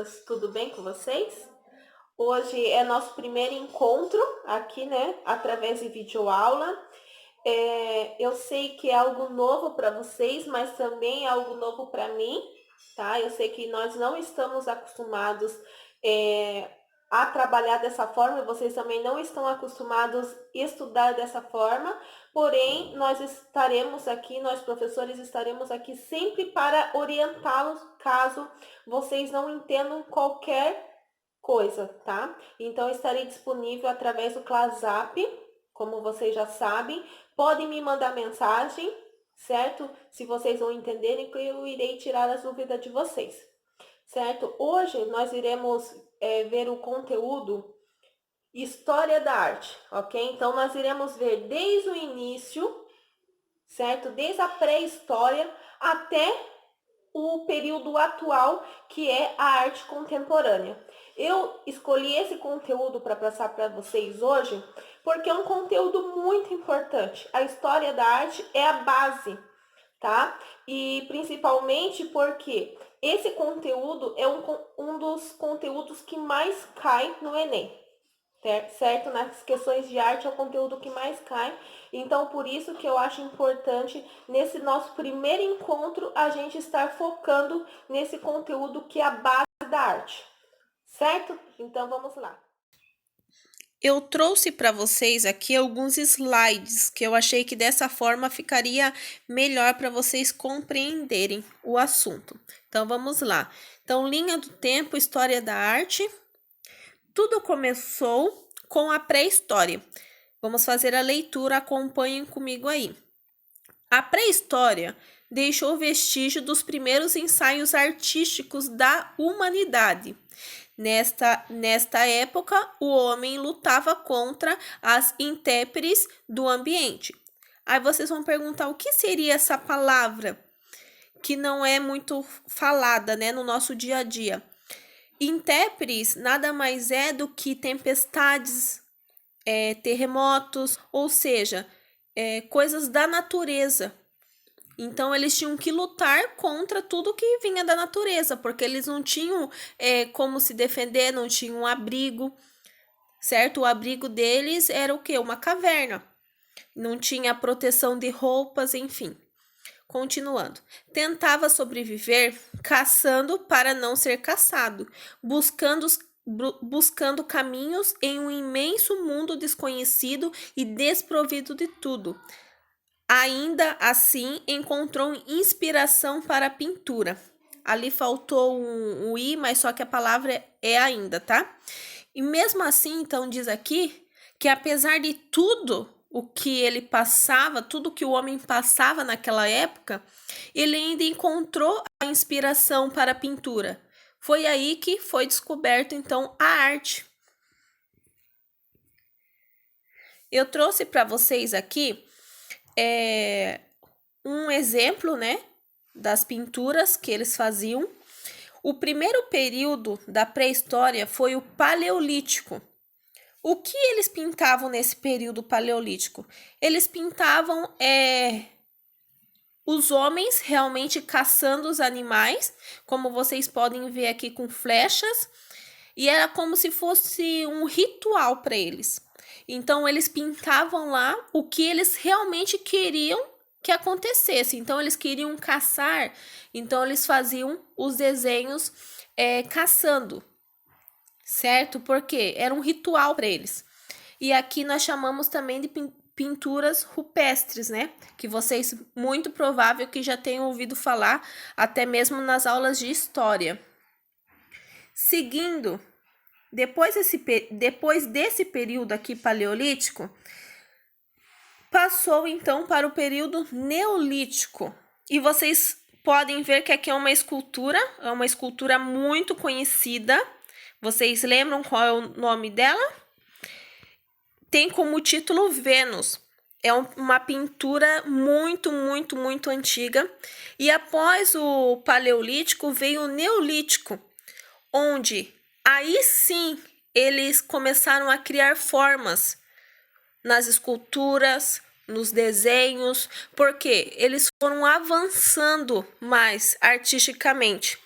crianças, tudo bem com vocês? Hoje é nosso primeiro encontro aqui, né, através de videoaula. Eu sei que é algo novo para vocês, mas também é algo novo para mim, tá? Eu sei que nós não estamos acostumados a trabalhar dessa forma, e vocês também não estão acostumados a estudar dessa forma, porém, nós professores estaremos aqui sempre para orientá-los caso vocês não entendam qualquer coisa, tá? Então, eu estarei disponível através do ClassZap, como vocês já sabem. Podem me mandar mensagem, certo? Se vocês não entenderem, que eu irei tirar as dúvidas de vocês, certo? Hoje nós iremos ver o conteúdo História da Arte, ok? Então, nós iremos ver desde o início, certo? Desde a pré-história até o período atual, que é a arte contemporânea. Eu escolhi esse conteúdo para passar para vocês hoje, porque é um conteúdo muito importante. A história da arte é a base, tá? E principalmente porque esse conteúdo é um dos conteúdos que mais cai no Enem. Certo? Nas questões de arte é o conteúdo que mais cai. Então, por isso que eu acho importante, nesse nosso primeiro encontro, a gente estar focando nesse conteúdo que é a base da arte. Certo? Então, vamos lá. Eu trouxe para vocês aqui alguns slides que eu achei que dessa forma ficaria melhor para vocês compreenderem o assunto. Então, vamos lá. Então, linha do tempo, história da arte. Tudo começou com a pré-história. Vamos fazer a leitura, acompanhem comigo aí. A pré-história deixou vestígio dos primeiros ensaios artísticos da humanidade. Nesta época, o homem lutava contra as intempéries do ambiente. Aí vocês vão perguntar o que seria essa palavra que não é muito falada, né, no nosso dia a dia. Intempéries nada mais é do que tempestades, terremotos, ou seja, coisas da natureza. Então, eles tinham que lutar contra tudo que vinha da natureza, porque eles não tinham como se defender, não tinham um abrigo, certo? O abrigo deles era o quê? Uma caverna. Não tinha proteção de roupas, enfim. Continuando. Tentava sobreviver caçando para não ser caçado, buscando caminhos em um imenso mundo desconhecido e desprovido de tudo. Ainda assim, encontrou inspiração para a pintura. Ali faltou um i, mas só que a palavra é ainda, tá? E mesmo assim, então, diz aqui que apesar de tudo o que ele passava, tudo que o homem passava naquela época, ele ainda encontrou a inspiração para a pintura. Foi aí que foi descoberto, então, a arte. Eu trouxe para vocês aqui um exemplo, né, das pinturas que eles faziam. O primeiro período da pré-história foi o Paleolítico. O que eles pintavam nesse período paleolítico? Eles pintavam os homens realmente caçando os animais, como vocês podem ver aqui com flechas, e era como se fosse um ritual para eles. Então, eles pintavam lá o que eles realmente queriam que acontecesse. Então, eles queriam caçar, então eles faziam os desenhos caçando, certo? Porque era um ritual para eles. E aqui nós chamamos também de pinturas rupestres, né? Que vocês, muito provável que já tenham ouvido falar, até mesmo nas aulas de história. Seguindo, depois desse período aqui paleolítico, passou então para o período neolítico. E vocês podem ver que aqui é uma escultura muito conhecida. Vocês lembram qual é o nome dela? Tem como título Vênus. É uma pintura muito, muito, muito antiga. E após o Paleolítico veio o Neolítico, onde aí sim eles começaram a criar formas nas esculturas, nos desenhos, porque eles foram avançando mais artisticamente.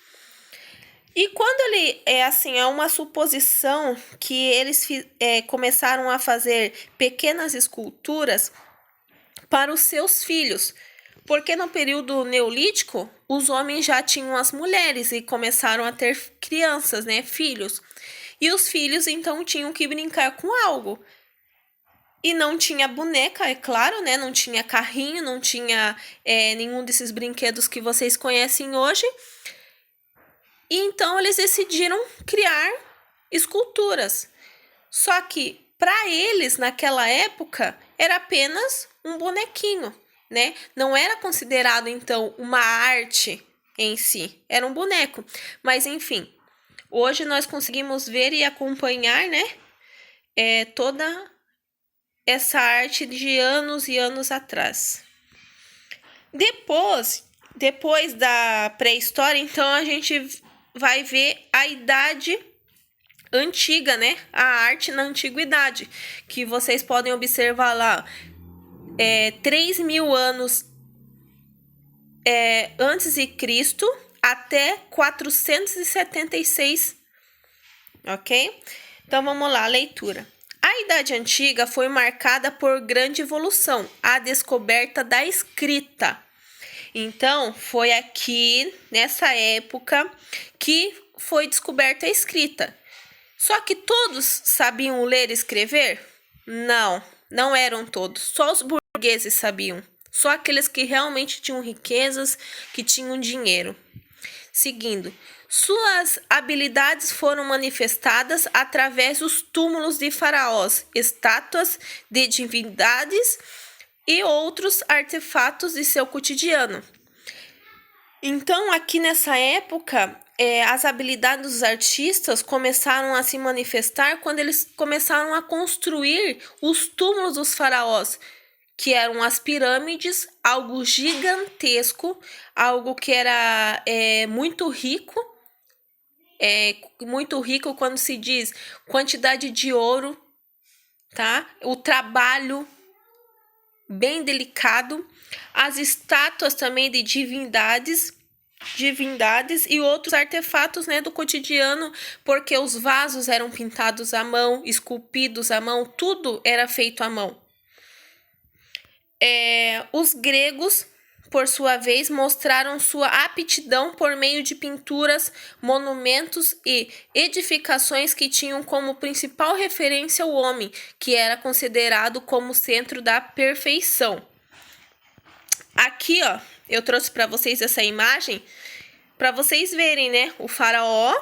E quando ele, é uma suposição que eles começaram a fazer pequenas esculturas para os seus filhos, porque no período neolítico, os homens já tinham as mulheres e começaram a ter crianças, né, filhos. E os filhos, então, tinham que brincar com algo. E não tinha boneca, é claro, né, não tinha carrinho, não tinha nenhum desses brinquedos que vocês conhecem hoje. E então eles decidiram criar esculturas. Só que para eles, naquela época, era apenas um bonequinho, né? Não era considerado então uma arte em si, era um boneco. Mas enfim, hoje nós conseguimos ver e acompanhar, né? Toda essa arte de anos e anos atrás. Depois da pré-história, então a gente vai ver a idade antiga, né? A arte na antiguidade, que vocês podem observar lá, 3.000 anos antes de Cristo até 476, ok? Então vamos lá, leitura. A Idade Antiga foi marcada por grande evolução, a descoberta da escrita. Então, foi aqui, nessa época, que foi descoberta a escrita. Só que todos sabiam ler e escrever? Não, não eram todos. Só os burgueses sabiam. Só aqueles que realmente tinham riquezas, que tinham dinheiro. Seguindo, suas habilidades foram manifestadas através dos túmulos de faraós, estátuas de divindades e outros artefatos de seu cotidiano. Então, aqui nessa época, as habilidades dos artistas começaram a se manifestar quando eles começaram a construir os túmulos dos faraós, que eram as pirâmides, algo gigantesco, algo que era muito rico. Muito rico quando se diz quantidade de ouro, tá? O trabalho bem delicado, as estátuas também de divindades e outros artefatos, né, do cotidiano, porque os vasos eram pintados à mão, esculpidos à mão, tudo era feito à mão. Os gregos, por sua vez, mostraram sua aptidão por meio de pinturas, monumentos e edificações que tinham como principal referência o homem, que era considerado como o centro da perfeição. Aqui, ó, eu trouxe para vocês essa imagem para vocês verem, né, o faraó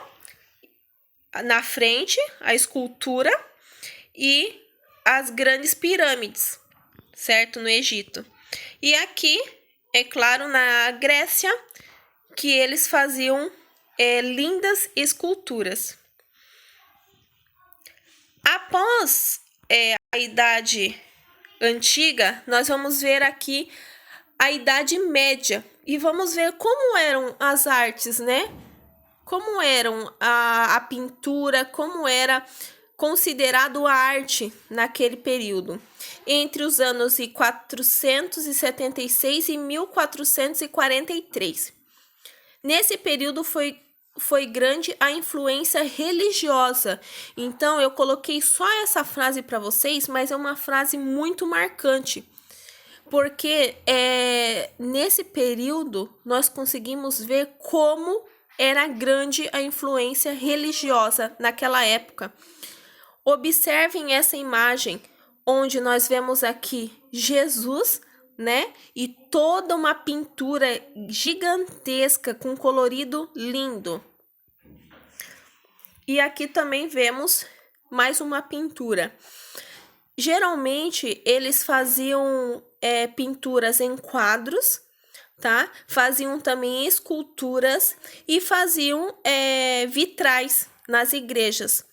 na frente, a escultura e as grandes pirâmides, certo, no Egito. E aqui, é claro, na Grécia, que eles faziam lindas esculturas. Após a Idade Antiga, nós vamos ver aqui a Idade Média e vamos ver como eram as artes, né? Como eram a pintura, como era considerado a arte naquele período, entre os anos de 476 e 1443. Nesse período foi grande a influência religiosa. Então, eu coloquei só essa frase para vocês, mas é uma frase muito marcante, porque nesse período nós conseguimos ver como era grande a influência religiosa naquela época. Observem essa imagem, onde nós vemos aqui Jesus, né? E toda uma pintura gigantesca com colorido lindo. E aqui também vemos mais uma pintura. Geralmente, eles faziam pinturas em quadros, tá? Faziam também esculturas e faziam vitrais nas igrejas.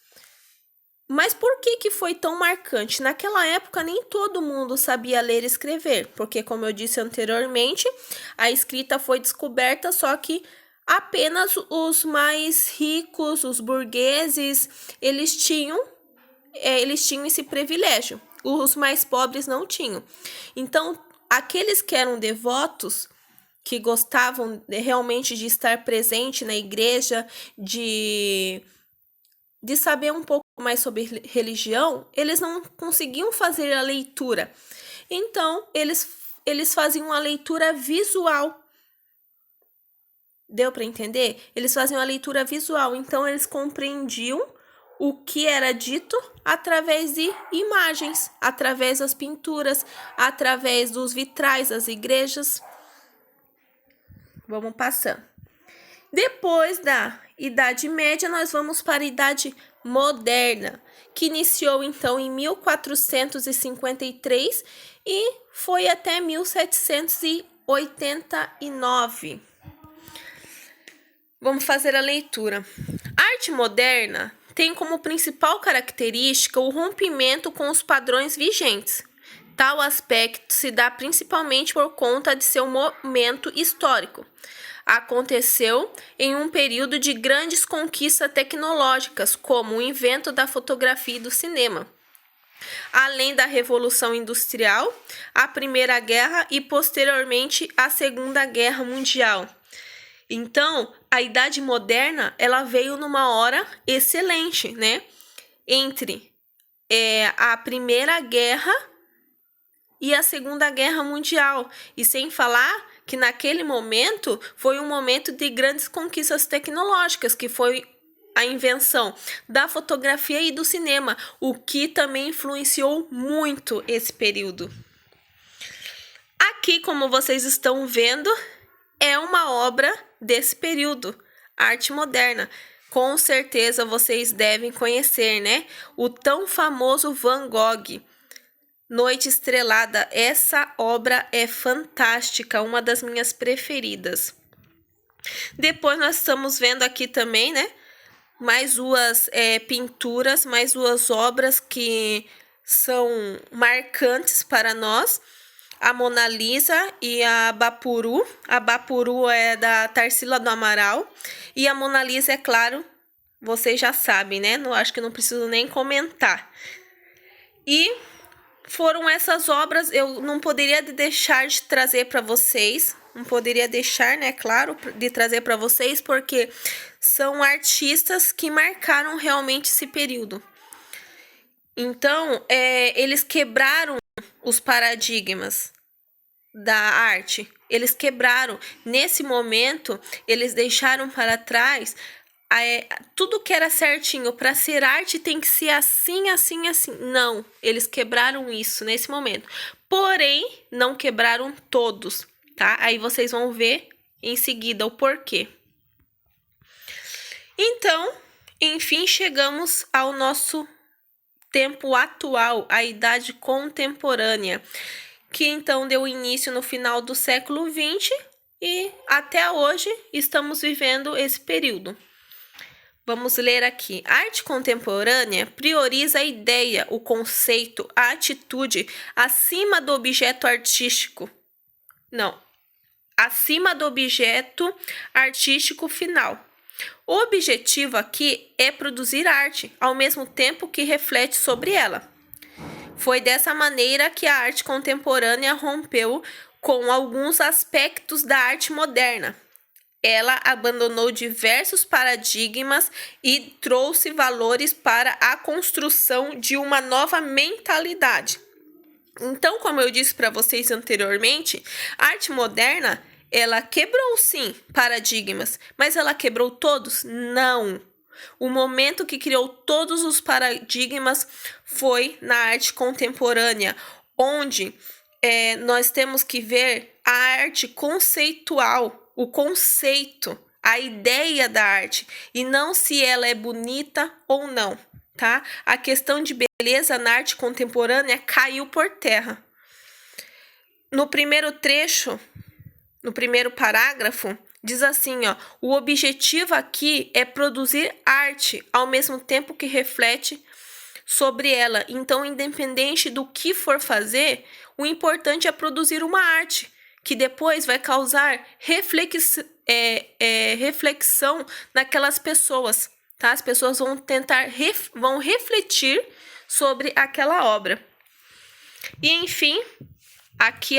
Mas por que foi tão marcante? Naquela época, nem todo mundo sabia ler e escrever, porque, como eu disse anteriormente, a escrita foi descoberta, só que apenas os mais ricos, os burgueses, eles tinham esse privilégio. Os mais pobres não tinham. Então, aqueles que eram devotos que gostavam realmente de estar presente na igreja, de saber um pouco mais sobre religião, eles não conseguiam fazer a leitura. Então, eles faziam a leitura visual. Deu para entender? Eles faziam a leitura visual, então eles compreendiam o que era dito através de imagens, através das pinturas, através dos vitrais das igrejas. Vamos passando. Depois da Idade Média, nós vamos para a Idade Moderna, que iniciou então em 1453 e foi até 1789. Vamos fazer a leitura. A arte moderna tem como principal característica o rompimento com os padrões vigentes. Tal aspecto se dá principalmente por conta de seu momento histórico. Aconteceu em um período de grandes conquistas tecnológicas, como o invento da fotografia e do cinema, além da Revolução Industrial, a Primeira Guerra e posteriormente a Segunda Guerra Mundial. Então, a Idade Moderna, ela veio numa hora excelente, né? Entre a Primeira Guerra e a Segunda Guerra Mundial. E sem falar que naquele momento foi um momento de grandes conquistas tecnológicas, que foi a invenção da fotografia e do cinema, o que também influenciou muito esse período. Aqui, como vocês estão vendo, é uma obra desse período, arte moderna. Com certeza vocês devem conhecer, né? O tão famoso Van Gogh, Noite Estrelada. Essa obra é fantástica, uma das minhas preferidas. Depois nós estamos vendo aqui também, né? Mais duas pinturas, mais duas obras que são marcantes para nós. A Mona Lisa e a Bapuru. A Bapuru é da Tarsila do Amaral. E a Mona Lisa, é claro, vocês já sabem, né? Acho que não preciso nem comentar. E foram essas obras, eu não poderia deixar de trazer para vocês. Não poderia deixar, né, claro, de trazer para vocês, porque são artistas que marcaram realmente esse período. Então, eles quebraram os paradigmas da arte. Eles quebraram. Nesse momento, eles deixaram para trás tudo que era certinho. Para ser arte tem que ser assim, assim, assim. Não, eles quebraram isso nesse momento. Porém, não quebraram todos, tá? Aí vocês vão ver em seguida o porquê. Então, enfim, chegamos ao nosso tempo atual, a Idade Contemporânea, que então deu início no final do século XX e até hoje estamos vivendo esse período. Vamos ler aqui. A arte contemporânea prioriza a ideia, o conceito, a atitude acima do objeto artístico. Não, acima do objeto artístico final. O objetivo aqui é produzir arte, ao mesmo tempo que reflete sobre ela. Foi dessa maneira que a arte contemporânea rompeu com alguns aspectos da arte moderna. Ela abandonou diversos paradigmas e trouxe valores para a construção de uma nova mentalidade. Então, como eu disse para vocês anteriormente, a arte moderna, ela quebrou sim paradigmas, mas ela quebrou todos? Não. O momento que criou todos os paradigmas foi na arte contemporânea, onde nós temos que ver a arte conceitual, o conceito, a ideia da arte, e não se ela é bonita ou não, tá? A questão de beleza na arte contemporânea caiu por terra. No primeiro trecho, no primeiro parágrafo, diz assim, ó: o objetivo aqui é produzir arte ao mesmo tempo que reflete sobre ela. Então, independente do que for fazer, o importante é produzir uma arte que depois vai causar reflexão naquelas pessoas, tá? As pessoas vão vão refletir sobre aquela obra. E, enfim, aqui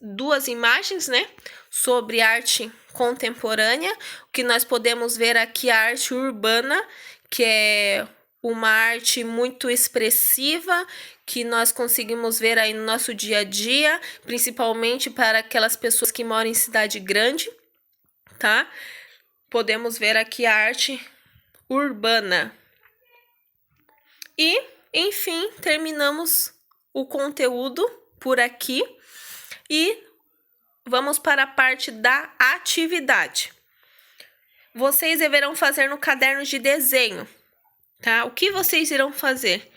duas imagens, né, sobre arte contemporânea. O que nós podemos ver aqui é a arte urbana, que é uma arte muito expressiva, que nós conseguimos ver aí no nosso dia a dia, principalmente para aquelas pessoas que moram em cidade grande, tá? Podemos ver aqui a arte urbana. E, enfim, terminamos o conteúdo por aqui e vamos para a parte da atividade. Vocês deverão fazer no caderno de desenho, tá? O que vocês irão fazer?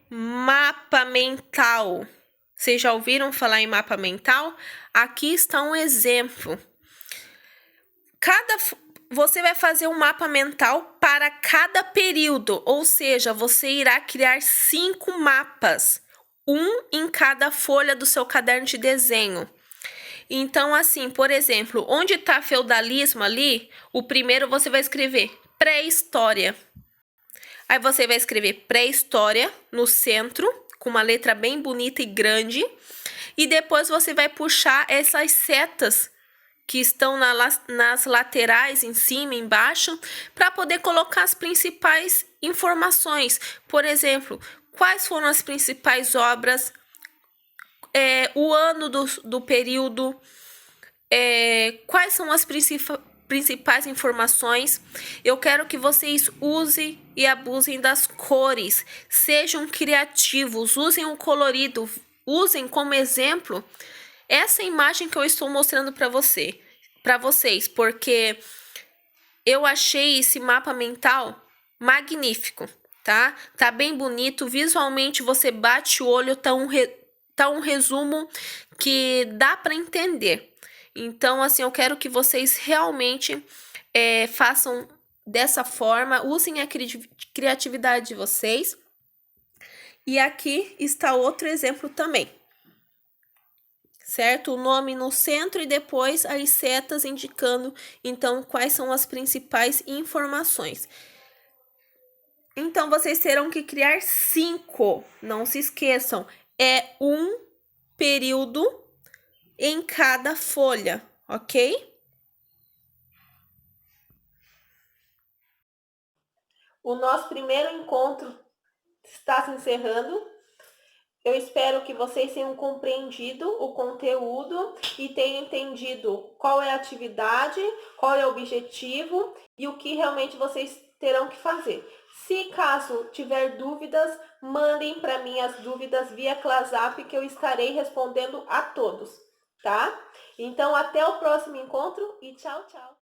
Mapa mental. Vocês já ouviram falar em mapa mental? Aqui está um exemplo. Você vai fazer um mapa mental para cada período, ou seja, você irá criar 5 mapas, um em cada folha do seu caderno de desenho. Então, assim, por exemplo, onde está feudalismo ali, o primeiro você vai escrever pré-história. Aí você vai escrever pré-história no centro, com uma letra bem bonita e grande. E depois você vai puxar essas setas que estão nas laterais, em cima, embaixo, para poder colocar as principais informações. Por exemplo, quais foram as principais obras, o ano do período, quais são as principais informações. Eu quero que vocês usem e abusem das cores, sejam criativos, usem o colorido, usem como exemplo essa imagem que eu estou mostrando para vocês, porque eu achei esse mapa mental magnífico, tá? Tá bem bonito, visualmente você bate o olho, tá um resumo que dá para entender. Então, assim, eu quero que vocês realmente façam dessa forma, usem a criatividade de vocês. E aqui está outro exemplo também. Certo? O nome no centro e depois as setas indicando, então, quais são as principais informações. Então, vocês terão que criar 5, não se esqueçam, é um período em cada folha, ok? O nosso primeiro encontro está se encerrando. Eu espero que vocês tenham compreendido o conteúdo e tenham entendido qual é a atividade, qual é o objetivo e o que realmente vocês terão que fazer. Se caso tiver dúvidas, mandem para mim as dúvidas via ClassApp que eu estarei respondendo a todos, tá? Então, até o próximo encontro e tchau, tchau!